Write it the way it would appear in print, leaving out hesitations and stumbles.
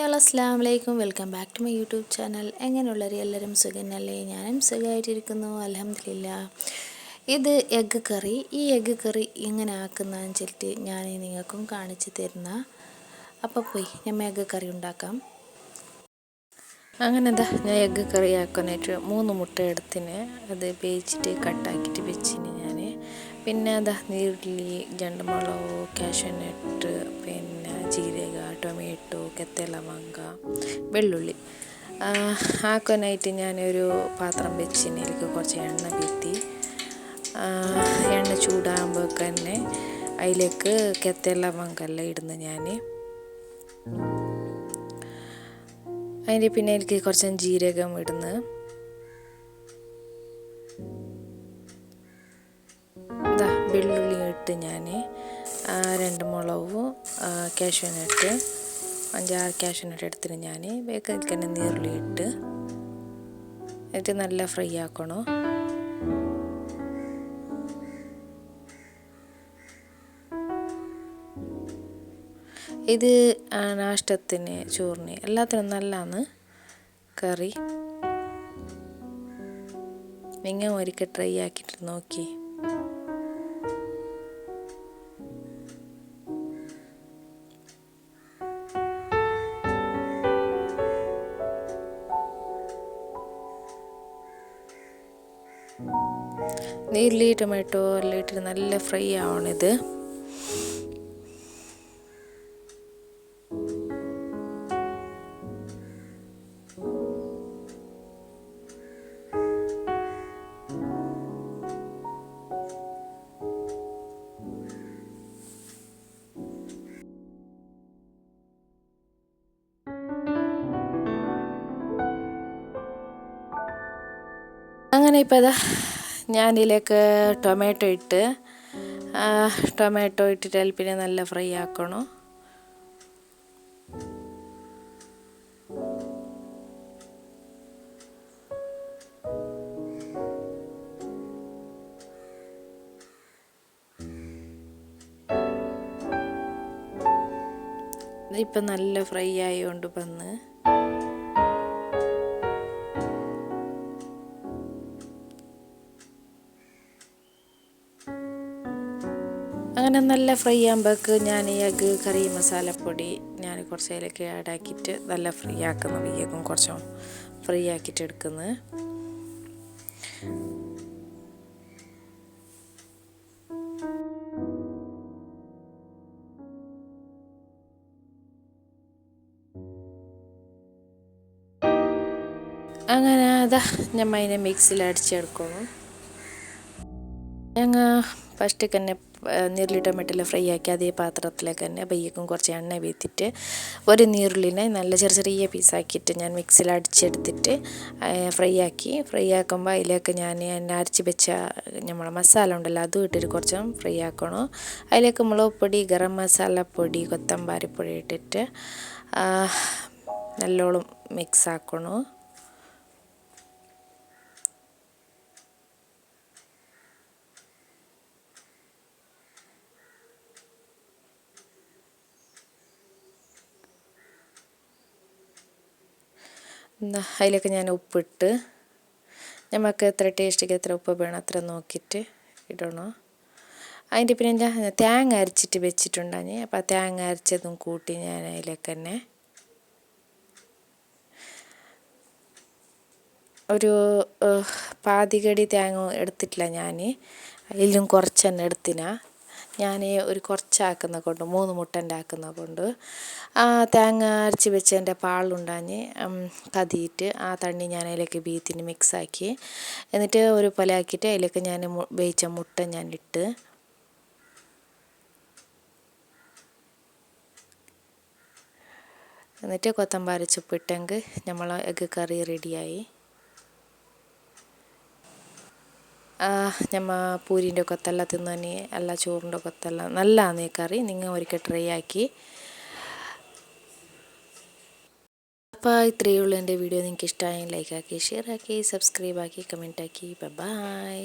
Hi hello അസ്സലാമു അലൈക്കും. Welcome back to my YouTube channel. എങ്ങനെയുള്ളവർ എല്ലാവരും സുഖന്നല്ലേ? ഞാനും സുഖമായിട്ടിരിക്കുന്നു, അൽഹംദുലില്ലാ. ഇത് എഗ്ഗ് കറി. ഈ എഗ്ഗ് കറി എങ്ങനെ ആക്കുന്നതെന്ന് വെച്ചിട്ട് ഞാൻ നിങ്ങൾക്കും കാണിച്ചു തരുന്ന. അപ്പോൾ പോയി നമ്മൾ എഗ്ഗ് കറി ഉണ്ടാക്കാം. അങ്ങനെ എന്താ ഞാൻ എഗ്ഗ് കറി ആക്കാനായിട്ട് 3 മുട്ട എടുത്തിന്. അത് വേവിച്ചിട്ട് കട്ടാക്കിയിട്ട് വെച്ചിന് ഞാൻ. പിന്നെ അതാ നീരുള്ളി, ജണ്ടമുളക്, കാഷ്യൂനട്ട്, പിന്നെ ജീരക, ടൊമാറ്റോ, കെത്തലവങ്ക, വെള്ളുള്ളി ആക്കാനായിട്ട് ഞാനൊരു പാത്രം വെച്ചിന്. അതിലേക്ക് കുറച്ച് എണ്ണ വീത്തി, എണ്ണ ചൂടാകുമ്പോൾ തന്നെ അതിലേക്ക് കെത്തലവങ്കെല്ലാം ഇടുന്നു ഞാൻ. അതിൻ്റെ പിന്നെ എനിക്ക് കുറച്ച് ജീരകം ഇടുന്നു. വെള്ളുള്ളി ഇട്ട് ഞാൻ 2 മുളകും, കാഷ്യൂനട്ട് 5-6 കാഷ്യൂനട്ട് എടുത്തിട്ട് ഞാൻ വേഗം തന്നെ നീരുള്ളി ഇട്ട് എന്നിട്ട് നല്ല ഫ്രൈ ആക്കണം. ഇത് നാഷ്ടത്തിന്, ചോറിന്, എല്ലാത്തിനും നല്ലതാണ് കറി. നിങ്ങൾ ഒരിക്കൽ ട്രൈ ആക്കിയിട്ട് നോക്കി. നീരുള്ളി, ടൊമാറ്റോ എല്ലാം ഇട്ടിട്ട് നല്ല ഫ്രൈ ആവണിത്. അങ്ങനെ ഇപ്പോൾ അതാ ഞാനിതിലേക്ക് ടൊമാറ്റോ ഇട്ടിട്ട് പിന്നെ നല്ല ഫ്രൈ ആക്കണം. ഇപ്പം നല്ല ഫ്രൈ ആയതുകൊണ്ട് വന്ന് അങ്ങനെ നല്ല ഫ്രൈ ആകുമ്പോഴേക്ക് ഞാൻ ഈ എഗ്ഗ് കറി മസാലപ്പൊടി ഞാൻ കുറച്ച് അതിലേക്ക് ആഡാക്കിയിട്ട് നല്ല ഫ്രൈ ആക്കുന്നത്. എഗ്ഗും കുറച്ചും ഫ്രൈ ആക്കിയിട്ട് എടുക്കുന്നത്. അങ്ങനെ അതാ നമ്മൾ അതിനെ മിക്സിയിൽ അടിച്ചെടുക്കണം. ഞങ്ങൾ ഫസ്റ്റ് തന്നെ നീരുള്ളി ടൊമാറ്റോ ഫ്രൈ ആക്കി അതേ പാത്രത്തിലേക്ക് തന്നെ ബയ്യക്കും കുറച്ച് എണ്ണ വീത്തിട്ട് ഒരു നീരുള്ളിനെ നല്ല ചെറിയ പീസാക്കിയിട്ട് ഞാൻ മിക്സിയിൽ അടിച്ചെടുത്തിട്ട് ഫ്രൈ ആക്കുമ്പോൾ അതിലേക്ക് ഞാൻ അരച്ച് വെച്ച നമ്മളെ മസാല ഉണ്ടല്ലോ അതും ഇട്ടിട്ട് കുറച്ചും ഫ്രൈ ആക്കണം. അതിലേക്ക് മുളക് പൊടി, ഗരം മസാല പൊടി, കൊത്തമ്പാരി പൊടി ഇട്ടിട്ട് നല്ലോണം മിക്സ് ആക്കണം. അതിലേക്ക് ഞാൻ ഉപ്പിട്ട് നമുക്ക് എത്ര ടേസ്റ്റിക്ക് എത്ര ഉപ്പ് വേണം അത്ര നോക്കിയിട്ട് ഇടണം. അതിൻ്റെ പിന്നെ ഞാൻ തേങ്ങ അരച്ചിട്ട് വെച്ചിട്ടുണ്ടായി. അപ്പോൾ ആ തേങ്ങ അരച്ചതും കൂട്ടി ഞാൻ അതിലേക്ക് തന്നെ ഒരു പാതികടി തേങ്ങ എടുത്തിട്ടില്ല ഞാൻ, അതിലും കുറച്ച് തന്നെ എടുത്തിനാ. ഞാൻ ഒരു കുറച്ചാക്കുന്ന കൊണ്ട് 3 മുട്ടൻ്റെ ആക്കുന്ന കൊണ്ട് തേങ്ങ അരച്ച് വെച്ചതിൻ്റെ പാലുണ്ടാഞ്ഞ് കതിയിട്ട് ആ തണ്ണി ഞാൻ അതിലേക്ക് ബീത്തിന് മിക്സാക്കി എന്നിട്ട് ഒരു പോലെ ആക്കിയിട്ട് അതിലേക്ക് ഞാൻ വേവിച്ച മുട്ട ഞാൻ ഇട്ട് എന്നിട്ട് കൊത്തമ്പാരി ചുപ്പിട്ടെങ്കിൽ നമ്മൾ എഗ്ഗ് കറി റെഡിയായി. ഞമ്മ പൂരിൻ്റെ കൊത്തെല്ലാം തിന്നാൻ അല്ല ചോറിൻ്റെ കൊത്തെല്ലാം നല്ലതാണ് ഈ കറി. നിങ്ങൾ ഒരിക്കൽ ട്രൈ ആക്കി. അപ്പോൾ ഇത്രയേ ഉള്ളൂ എൻ്റെ വീഡിയോ. നിങ്ങൾക്ക് ഇഷ്ടമായി ലൈക്ക് ആക്കി, ഷെയർ ആക്കി, സബ്സ്ക്രൈബ് ആക്കി, കമൻറ്റ് ആക്കി. ബൈ.